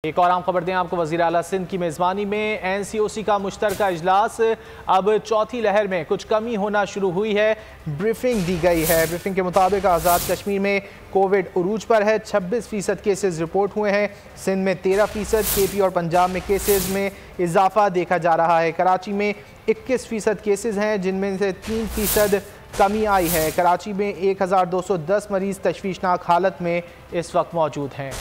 एक और आम खबर दें आपको। वज़ीर आला सिंध की मेज़बानी में NCOC का मुश्तरका इजलास। अब चौथी लहर में कुछ कमी होना शुरू हुई है, ब्रीफिंग दी गई है। ब्रीफिंग के मुताबिक आज़ाद कश्मीर में कोविड उरूज पर है, 26% केसेस रिपोर्ट हुए हैं। सिंध में 13%, KP और पंजाब में केसेस में इजाफा देखा जा रहा है। कराची में 21% केसेस हैं, जिनमें से 3% कमी आई है। कराची में 1210 मरीज तशवीशनाक हालत में इस वक्त मौजूद हैं।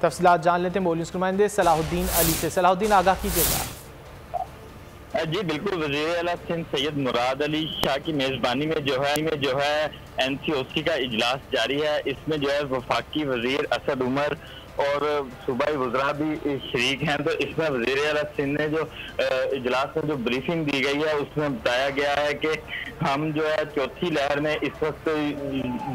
तफसीलात जान लेते हैं मौलवी नुमाइंदे सलाहुद्दीन अली से। सलाहुद्दीन, आगाह कीजिएगा। जी बिल्कुल, वज़ीर आला सिंध सैयद मुराद अली शाह की मेज़बानी में जो है NCOC का इजलास जारी है। इसमें जो है वफाकी वज़ीर असद उमर और सूबाई वज़रा भी शरीक हैं। तो इसमें वज़ीर आला सिंध ने जो इजलास में जो ब्रीफिंग दी गई है, उसमें बताया गया है कि हम जो है चौथी लहर में इस वक्त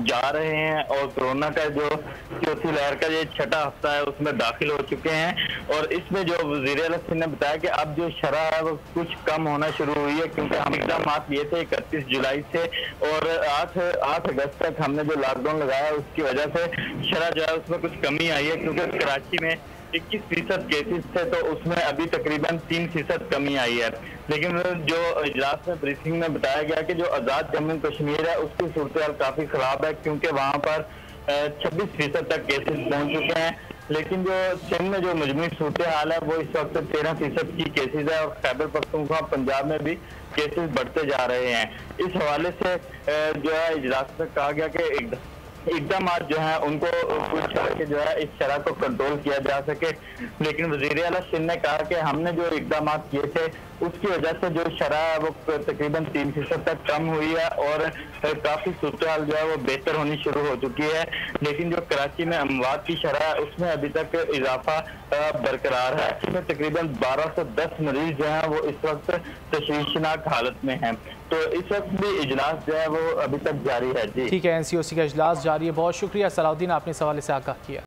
जा रहे हैं और कोरोना का जो चौथी लहर का ये छठा हफ्ता है उसमें दाखिल हो चुके हैं। और इसमें जो वज़ीर आला सिंध ने बताया कि अब जो शरह है वो कुछ कम होना शुरू हुई है, क्योंकि हम इक़दाम लिए थे 31 जुलाई से और 8 अगस्त तक हमने जो लॉकडाउन लगाया उसकी वजह से शरह जो है उसमें कुछ कमी आई है। क्योंकि कराची में 21% केसेस थे तो उसमें अभी तकरीबन 3% कमी आई है। लेकिन जो इजलास में ब्रीफिंग में बताया गया कि जो आज़ाद जम्मू कश्मीर है उसकी सूरत काफ़ी ख़राब है, क्योंकि वहाँ पर 26% तक केसेस पहुँच चुके हैं। लेकिन जो सिंध में जो मजमूई सूरत हाल है वो इस वक्त 13% की केसेस है और खैबर पख्तूनख्वा पंजाब में भी केसेस बढ़ते जा रहे हैं। इस हवाले से जो है इजलास में कहा गया कि इकदाम जो है उनको कुछ के जो है इस शरह को कंट्रोल किया जा सके। लेकिन वज़ीर आला सिंध ने कहा कि हमने जो इकदाम किए थे उसकी वजह से जो शरह है वो तकरीबन 3% तक कम हुई है और काफ़ी सूरत हाल जो है वो बेहतर होनी शुरू हो चुकी है। लेकिन जो कराची में अमवात की शरह है उसमें अभी तक इजाफा बरकरार है। इसमें तकरीबन 1210 मरीज जो हैं वो इस वक्त तशवीशनाक हालत में हैं। तो इस वक्त भी इजलास जो है वो अभी तक जारी है। जी ठीक है, NCOC का इजलास जारी है। बहुत शुक्रिया सलाहुद्दीन, आपने इस हवाले से आगाह किया।